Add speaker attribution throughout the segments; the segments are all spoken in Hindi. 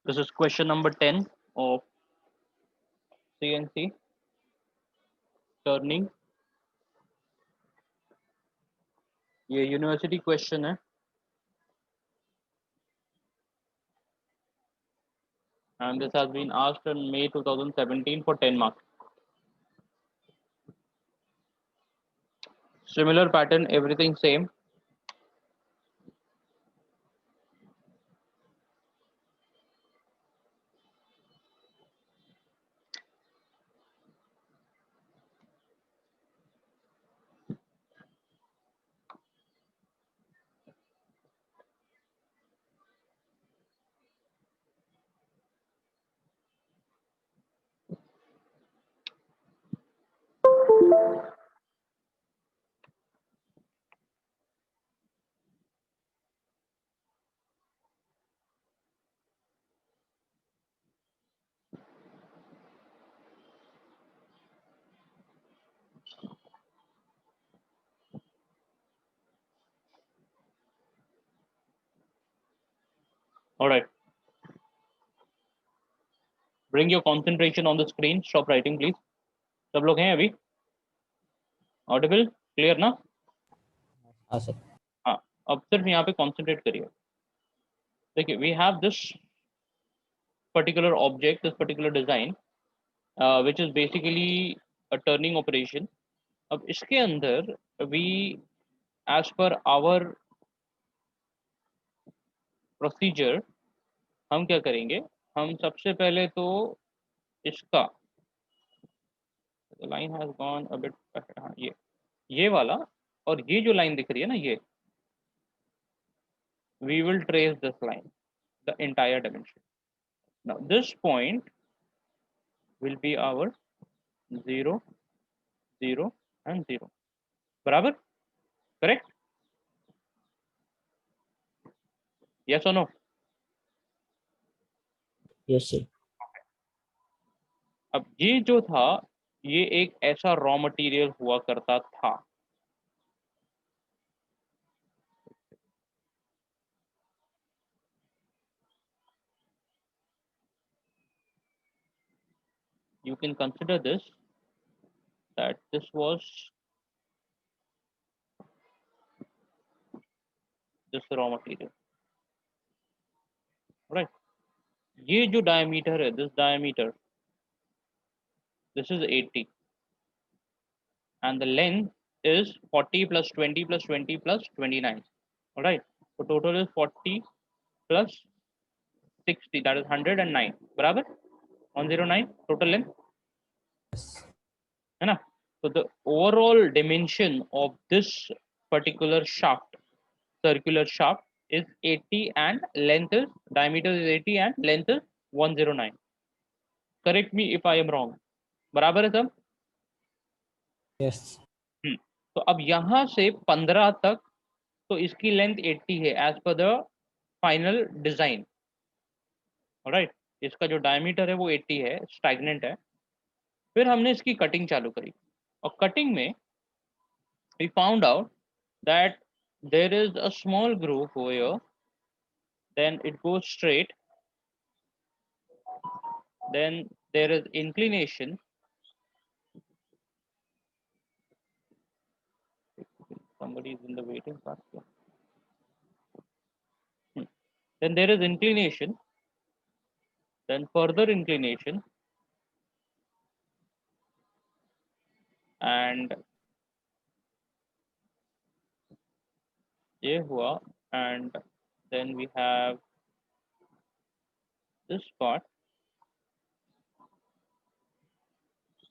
Speaker 1: This is question number 10 of CNC turning. ये यूनिवर्सिटी क्वेश्चन है and this has been asked in May 2017 for 10 marks. Similar pattern, everything same. All right. Bring your concentration on the screen. Stop writing, please. सब लोग हैं अभी? Audible? Clear ना?
Speaker 2: हाँ सर.
Speaker 1: हाँ. अब सिर्फ यहाँ पे concentrate करिए. देखिए, we have this particular object, this particular design, which is basically a turning operation. अब इसके अंदर we, as per our procedure, हम क्या करेंगे? हम सबसे पहले तो इसका line has gone a bit, हाँ ये वाला और ये जो लाइन दिख रही है ना, ये we will trace this line, the entire dimension. Now this point will be our 0 0 and 0. बराबर? Correct? Yes or no?
Speaker 2: Yes sir.
Speaker 1: अब ये जो था, ये एक ऐसा रॉ मटेरियल हुआ करता था. You can consider this, that this was this raw material, right? ये जो diameter है, this diameter, this is 80 and the length is 40 plus 20 plus 20 plus 29. All right, so total is 40 plus 60, that is 109. बराबर? 109 total length है ना? So the overall dimension of this particular shaft, circular shaft, is 80 and length is, diameter is 80 and length is 109. Correct me if I am wrong. बराबर है सब?
Speaker 2: Yes.
Speaker 1: तो अब यहाँ से 15 तक तो इसकी लेंथ 80 है as per the final design. Right, इसका जो डायमीटर है वो 80 है, स्टैग्नेंट है. फिर हमने इसकी कटिंग चालू करी और कटिंग में we found out that there is a small groove over here, then it goes straight, then there is inclination, somebody is in the waiting part. Then there is inclination, then further inclination, and ये हुआ, and then we have this part,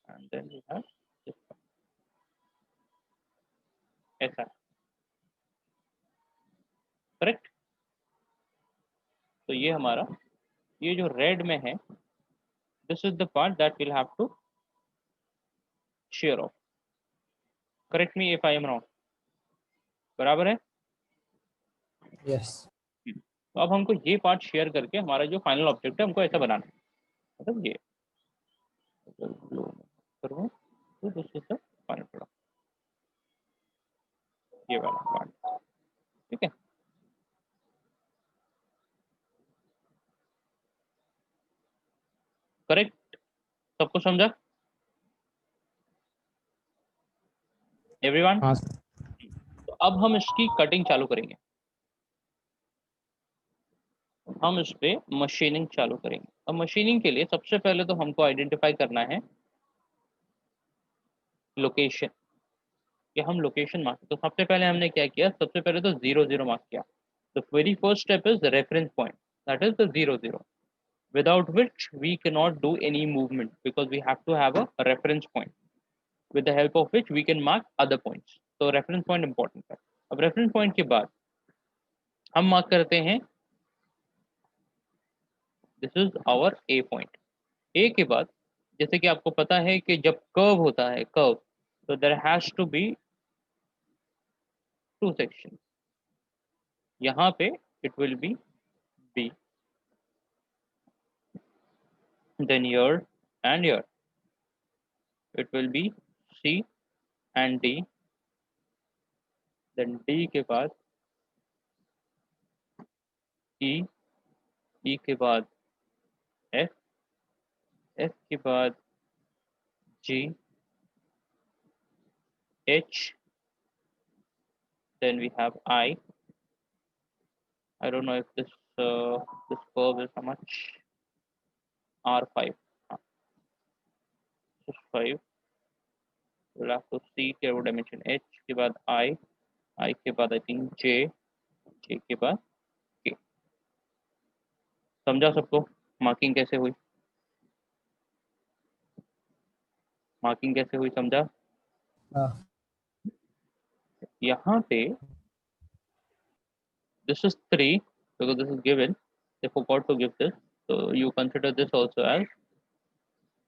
Speaker 1: and then we have this part. ऐसा, करेक्ट? तो ये हमारा, ये जो रेड में है, this is the part that will have to shear off. Correct me if I am wrong. बराबर है?
Speaker 2: Yes.
Speaker 1: तो अब हमको ये पार्ट शेयर करके हमारा जो फाइनल ऑब्जेक्ट है हमको ऐसा बनाना है. मतलब ये तो this is the final product, ये वाला पार्ट. ठीक है? करेक्ट? सबको समझा एवरीवन?
Speaker 2: हाँ
Speaker 1: तो अब हम इसकी कटिंग चालू करेंगे, हम इस पे मशीनिंग चालू करेंगे। अब मशीनिंग के लिए सबसे पहले तो हमको आइडेंटिफाई करना है लोकेशन, कि हम लोकेशन मार्क। तो सबसे पहले हमने क्या किया, सबसे पहले तो 0 0 मार्क किया। The very first step is reference point, that is the 0 0, without which we cannot do any movement, because we have to have a reference point with the help of which we can mark other points. तो reference point important है। अब reference point के बाद हम मार्क करते हैं, this is our A point। A के बाद जैसे कि आपको पता है कि जब कर्व होता है, कर्व, तो there has to be two sections। यहाँ पे it will be B, then here and here it will be C and D, then D के बाद E, E के बाद F, F के बाद G, H, then we have I don't know if this curve is how much, R5, this is 5, we'll have to see curve dimension H के बाद I के बाद I think J, J के बाद K। समझा सबको मार्किंग कैसे हुई? मार्किंग कैसे हुई समझा?
Speaker 2: हाँ
Speaker 1: यहाँ पे this is 3 because this is given, they forgot to give this, so you consider this also as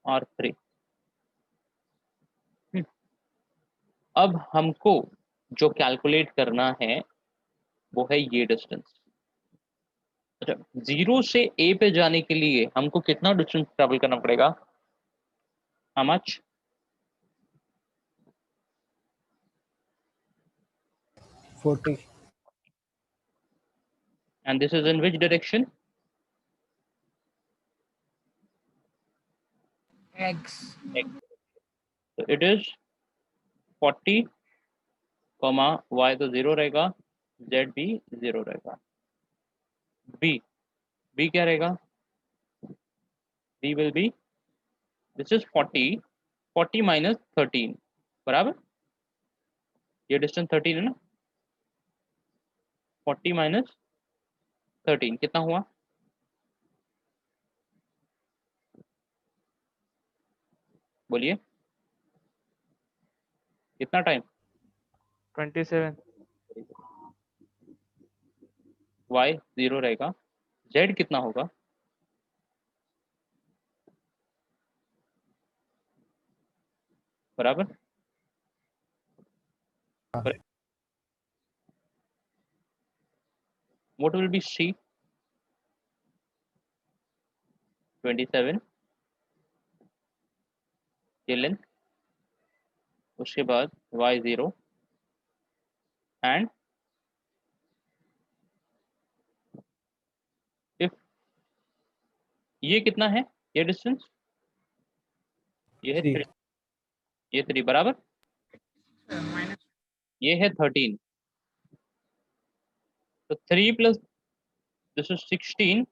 Speaker 1: R3। अब हमको जो कैलकुलेट करना है वो है ये डिस्टेंस। अच्छा, 0 से A पे जाने के लिए हमको कितना डिस्टेंस ट्रेवल करना पड़ेगा? How much?
Speaker 2: 40
Speaker 1: And this is in which direction?
Speaker 3: X.
Speaker 1: So it is 40, y तो 0 रहेगा, z भी 0 रहेगा। b क्या रहेगा? b will be, this is 40 minus 13 बराबर, ये डिस्टेंस 13 है ना, 40 minus 13 कितना हुआ? बोलिए कितना टाइम?
Speaker 4: 27।
Speaker 1: y 0 रहेगा, z कितना होगा? बराबर। What will be c? 27 ये लेंथ, उसके बाद y 0 एंड इफ ये कितना है, ये डिस्टेंस, ये है 3, ये 3 बराबर, ये है 13, तो 3 प्लस दिस इज 16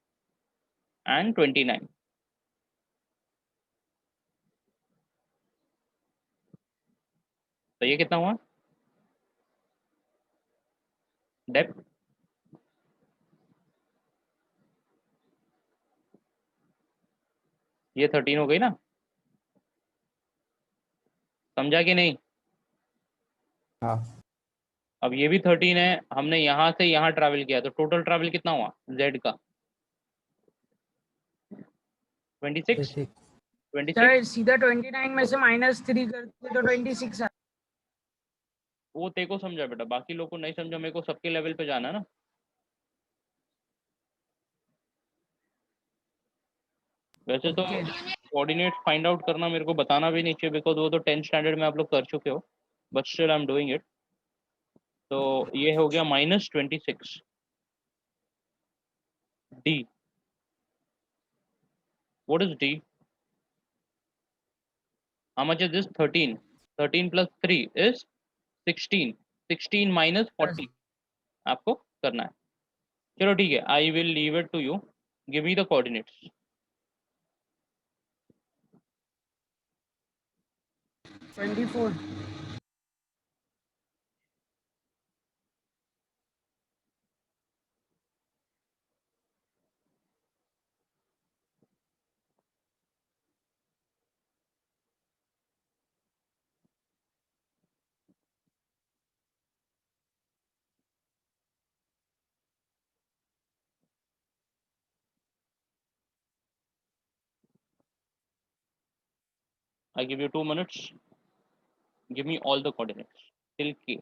Speaker 1: एंड 29, तो ये कितना हुआ डेप्थ? ये 13 हो गई ना, समझा कि नहीं?
Speaker 2: हाँ
Speaker 1: अब ये भी 13 है, हमने यहाँ से यहाँ ट्रैवल किया, तो टोटल ट्रैवल कितना हुआ z का? 26
Speaker 2: ठीक
Speaker 1: 26
Speaker 3: सर सीधा 29 में से -3 करते तो 26 आ।
Speaker 1: वो तेरे को समझा बेटा, बाकी लोग को नहीं समझा, मेरे को सबके लेवल पे जाना है ना। वैसे तो
Speaker 3: Okay.
Speaker 1: कोऑर्डिनेट फाइंड आउट करना मेरे को बताना भी नहीं चाहिए, बिकॉज वो तो 10th स्टैंडर्ड में आप लोग कर चुके हो, but still I am doing it. तो ये हो गया -26 d। What is d? How much is this? 13. 13 plus 3 is 16. 16 minus 40 आपको करना है. चलो ठीक है, I will leave it to you. Give me the coordinates.
Speaker 3: 24.
Speaker 1: I give you 2 minutes. Give me all the coordinates till K.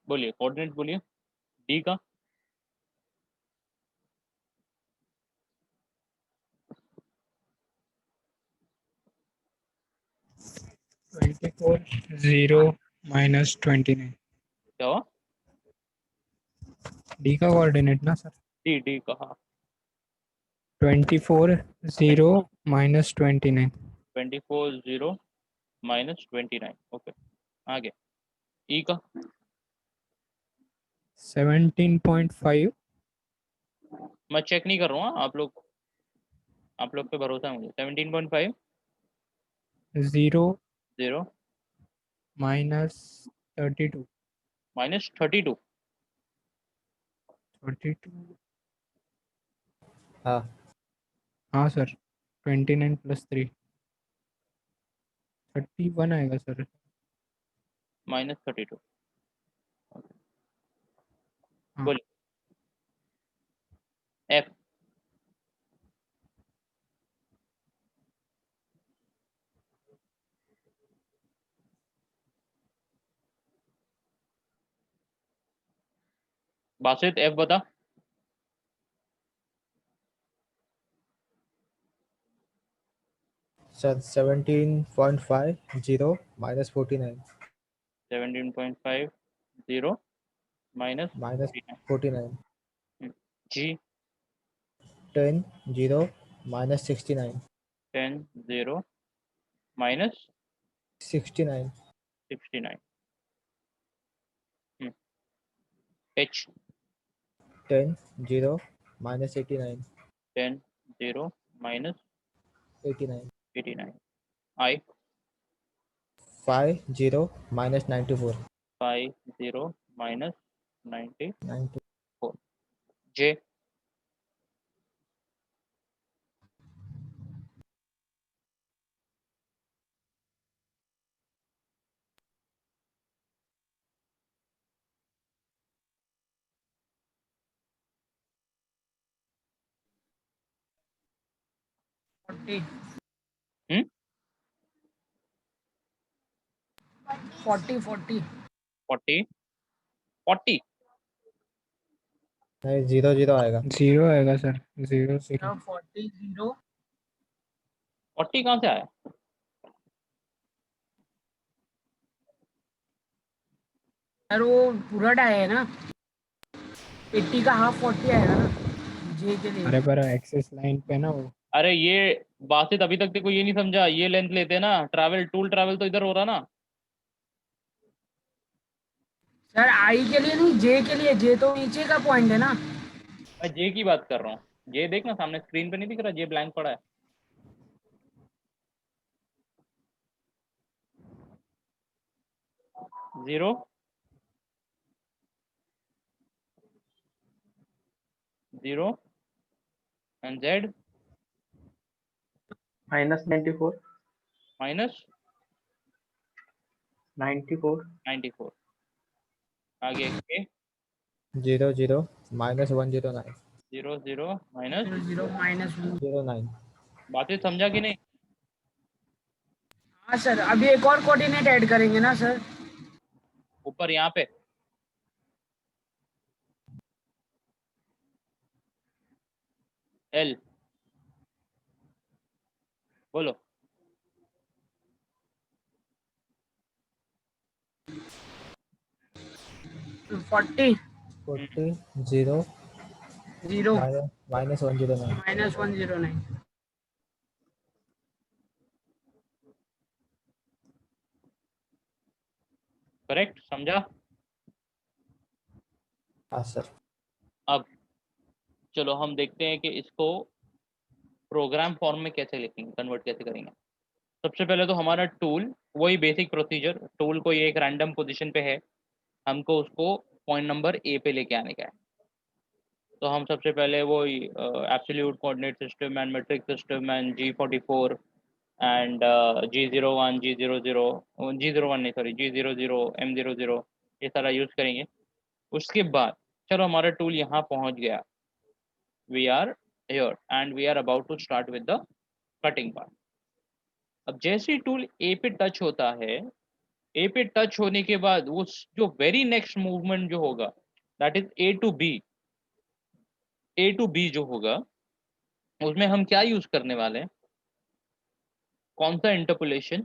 Speaker 1: बोलिए कोऑर्डिनेट बोलिए डी का.
Speaker 5: Twenty-four 0 minus 29.
Speaker 1: क्या हुआ?
Speaker 5: D का कोऑर्डिनेट ना सर.
Speaker 1: डी डी कहा.
Speaker 5: 24 0 minus 29.
Speaker 1: 24 0 minus 29. ओके, आगे. ई का
Speaker 5: 17.5
Speaker 1: मैं चेक नहीं कर रहा हूँ, आप लोग पे भरोसा है मुझे. 17.5
Speaker 5: 0
Speaker 1: 0
Speaker 5: minus 32.
Speaker 1: minus 32.
Speaker 5: 32
Speaker 2: हाँ
Speaker 5: हाँ सर. 29 plus 3 31 आएगा सर.
Speaker 1: minus 32.
Speaker 5: हाँ.
Speaker 1: बोलिए. एफ बासित एफ बता.
Speaker 2: Sir 17.50 minus 49
Speaker 1: 17.5 0 minus
Speaker 2: minus
Speaker 1: 49.
Speaker 2: 49
Speaker 1: जी
Speaker 2: 10 0 minus 69
Speaker 1: 10 0 minus
Speaker 2: 69
Speaker 1: 69. H
Speaker 2: 10 0 minus 89
Speaker 1: 10 0 minus
Speaker 2: 89
Speaker 1: 89. आई
Speaker 2: 5 0 minus 94
Speaker 1: 5 0 minus 94.
Speaker 2: 90
Speaker 1: जे
Speaker 3: 40.
Speaker 1: हम्म
Speaker 3: 40. 40.
Speaker 1: 40 40
Speaker 2: नहीं, 0 0 आएगा।
Speaker 5: 0 आएगा सर, 0 0।
Speaker 3: 40 0
Speaker 1: 40 कहाँ से आया?
Speaker 3: सर वो पूरा डाई है ना, 80 का हाफ 40 आएगा ना जे के लिए।
Speaker 5: अरे पर एक्सेस लाइन पे ना वो।
Speaker 1: अरे ये बासित अभी तक देखो ये नहीं समझा, ये लेंथ लेते ना, ट्रैवल टूल ट्रैवल तो इधर हो रहा ना।
Speaker 3: सर आई के लिए नहीं, जे के लिए, जे तो नीचे का पॉइंट है ना।
Speaker 1: मैं जे की बात कर रहा हूँ। जे देखना सामने स्क्रीन पे नहीं दिख रहा, जे ब्लैंक पड़ा है। Zero zero and Z
Speaker 4: -94
Speaker 1: minus
Speaker 4: 94
Speaker 1: 94। आगे के
Speaker 2: 0 0 -109
Speaker 1: 0 0 माइनस
Speaker 3: 0 0 -1।
Speaker 2: 09।
Speaker 1: बातें समझा कि नहीं?
Speaker 3: हाँ सर, अभी एक और कोऑर्डिनेट ऐड करेंगे ना सर।
Speaker 1: ऊपर यहाँ पे एल बोलो।
Speaker 3: 40
Speaker 2: 40 0
Speaker 3: 0
Speaker 2: -109।
Speaker 3: -109।
Speaker 1: करेक्ट समझा?
Speaker 2: हाँ सर।
Speaker 1: अब चलो हम देखते हैं कि इसको प्रोग्राम फॉर्म में कैसे लिखेंगे, कन्वर्ट कैसे करेंगे। सबसे पहले तो हमारा टूल, वही बेसिक प्रोसीजर, टूल को ये एक रैंडम पोजीशन पे है, हमको उसको पॉइंट नंबर ए पे लेके आने का है। तो हम सबसे पहले वो absolute coordinate system and metric system and G44 and G01 G00 G01 नहीं सॉरी G00 M00 ये सारा यूज़ करेंगे। उसके बाद चलो हमारा टूल यहाँ पहुँच गया, we are here and we are about to start with the cutting part. अब जैसे ही टूल ए पे टच होता है, ए पे टच होने के बाद वो जो वेरी नेक्स्ट मूवमेंट जो होगा that is A to B, A to B जो होगा उसमें हम क्या यूज करने वाले हैं, कौन सा इंटरपोलेशन?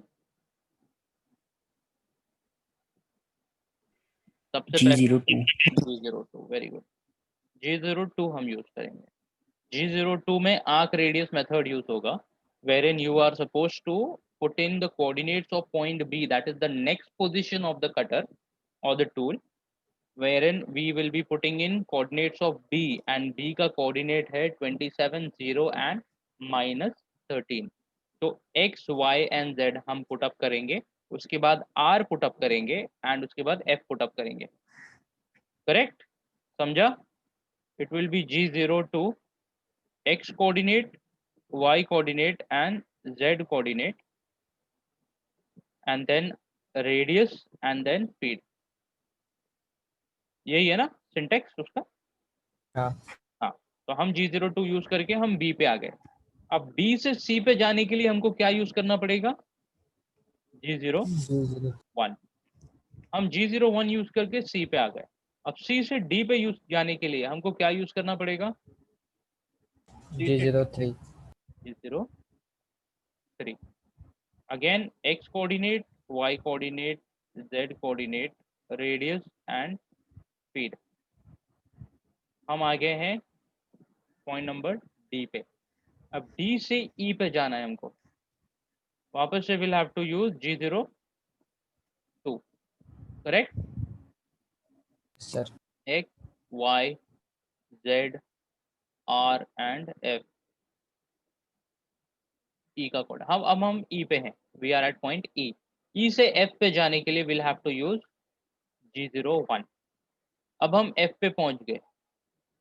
Speaker 1: सबसे पहले
Speaker 6: G02
Speaker 1: G02, very good. G02 हम यूज करेंगे। G02 में आर्क रेडियस मेथड यूज होगा, wherein you are supposed to put in the coordinates of point B, that is the next position of the cutter or the tool, wherein we will be putting in coordinates of B and B का coordinate है 27 0 and -13। तो x y and z हम पुट अप करेंगे, उसके बाद r पुट अप करेंगे एंड उसके बाद f पुट अप करेंगे। करेक्ट समझा? It will be G02 x coordinate, y coordinate and z coordinate and then radius and then speed। यही है ना सिंटेक्स उसका?
Speaker 2: हाँ।
Speaker 1: हाँ, तो हम G02 यूज करके हम B पे आ गए। अब B से C पे जाने के लिए हमको क्या यूज करना पड़ेगा? G01। हम G01 यूज करके C पे आ गए। अब C से D पे यूज जाने के लिए हमको क्या यूज करना पड़ेगा? C से
Speaker 2: G03
Speaker 1: G03। Again x coordinate, y coordinate, z coordinate, radius and speed. हम आ गए हैं पॉइंट नंबर D पे। अब D से E पे जाना है हमको, वापस से will have to use G02। Correct?
Speaker 2: Sir.
Speaker 1: x y z r and f, E का कोड। अब हम E पे हैं, we are at point E। E से F पे जाने के लिए will have to use G01। अब हम F पे पहुंच गए।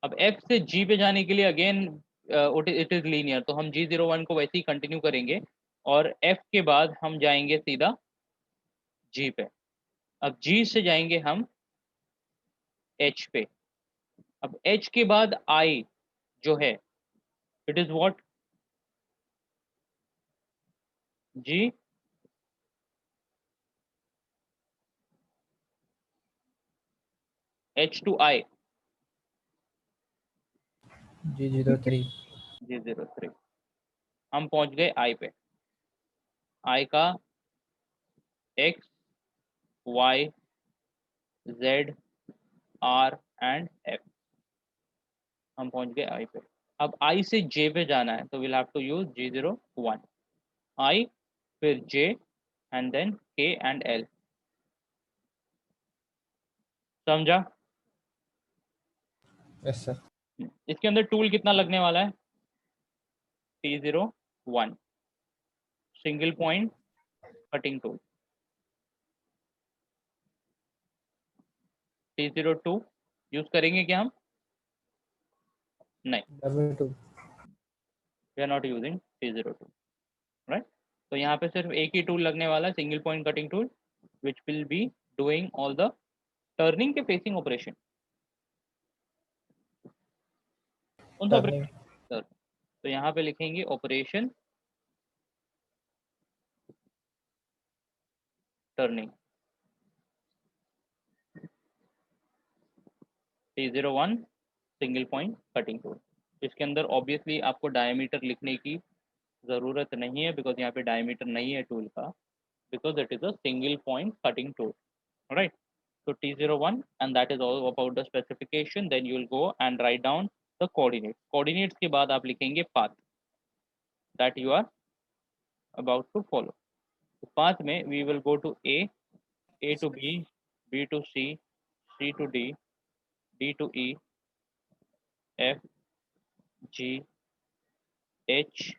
Speaker 1: अब F से G पे जाने के लिए अगेन इट इज लीनियर, तो हम G01 को वैसे ही कंटिन्यू करेंगे और F के बाद हम जाएंगे सीधा G पे। अब G से जाएंगे हम H पे। अब H के बाद I जो है it is what? G H to I,
Speaker 2: G03.
Speaker 1: G03। हम पहुंच गए I पे। I का X, Y, Z, R and F। हम पहुंच गए I पे। अब I से J पे जाना है तो will have to use G01। I फिर J and then K and L। समझा?
Speaker 2: Yes, sir.
Speaker 1: इसके अंदर टूल कितना लगने वाला है? T01 single point cutting tool. T02 use करेंगे क्या हम? नहीं,
Speaker 2: W2.
Speaker 1: We are not using T02, right. तो यहाँ पे सिर्फ एक ही टूल लगने वाला है, single point cutting tool, which will be doing all the turning के फेसिंग ऑपरेशन। कौन सा
Speaker 2: Turning.
Speaker 1: Operation sir? तो यहाँ पे लिखेंगे operation turning. T01 single point cutting tool. इसके अंदर ऑब्वियसली आपको डायमीटर लिखने की ज़रूरत नहीं है, बिकॉज यहाँ पे डायमीटर नहीं है टूल का, because it is a single point cutting tool, right? So T01, and that is all about the specification. Then you will go and write down the coordinates. Coordinates के बाद आप लिखेंगे path that you are about to follow. तो path में we will go to A to B, B to C, C to D, D to E, F, G, H,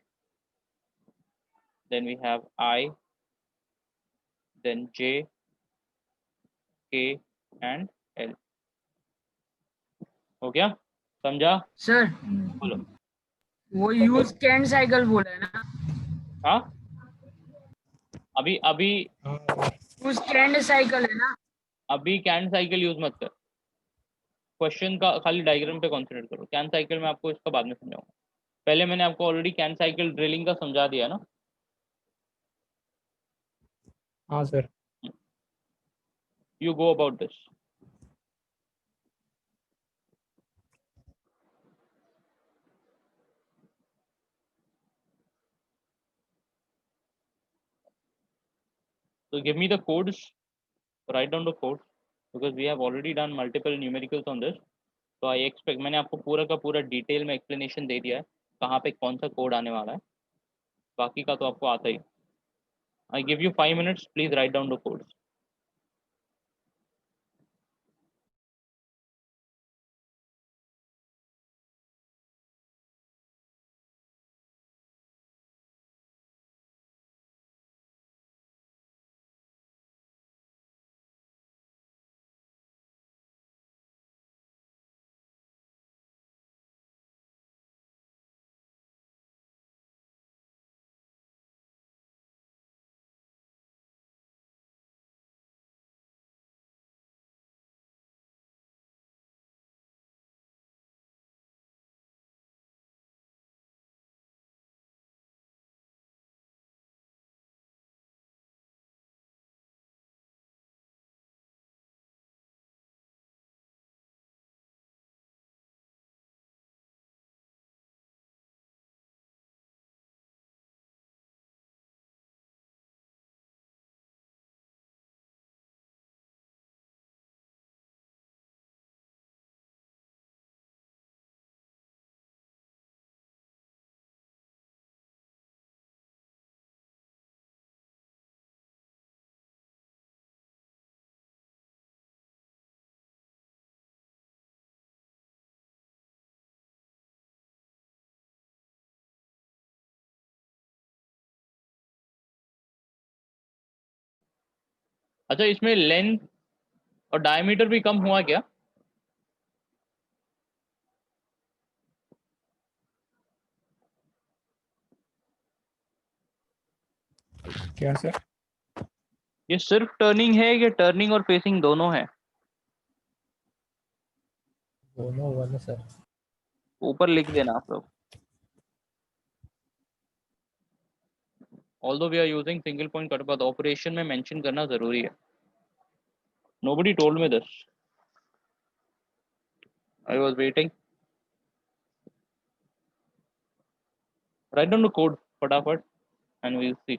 Speaker 1: then we have I, then J, K and L. हो गया? समझा?
Speaker 3: सर
Speaker 1: बोलो।
Speaker 3: वो यूज कैन साइकिल बोला है ना?
Speaker 1: हाँ, अभी अभी
Speaker 3: यूज कैन साइकिल है ना?
Speaker 1: अभी कैन साइकिल यूज मत कर, क्वेश्चन का खाली डायग्राम पे कॉन्सेंट्रेट करो। कैन साइकिल में आपको इसका बाद में समझाऊंगा। पहले मैंने आपको ऑलरेडी कैन साइकिल ड्रिलिंग का समझा दिया ना।
Speaker 5: हाँ sir.
Speaker 1: You go about this. So give me the codes, write down the codes because we have already done multiple numericals on this. So I expect, मैंने आपको पूरा का पूरा डिटेल में एक्सप्लेनेशन दे दिया है कहाँ पे कौन सा कोड आने वाला है, बाकी का तो आपको आता ही। I give you 5 minutes, please write down the codes. अच्छा, इसमें लेंथ और डायमीटर भी कम हुआ क्या?
Speaker 5: क्या सर?
Speaker 1: ये सिर्फ टर्निंग है या टर्निंग और फेसिंग दोनों है?
Speaker 2: दोनों वन है सर।
Speaker 1: ऊपर लिख देना आप लोग। Although we are using single point cut, but operation में मेंशन करना जरूरी है। Nobody told me this. I was waiting. Write down the code फटाफट and we'll see.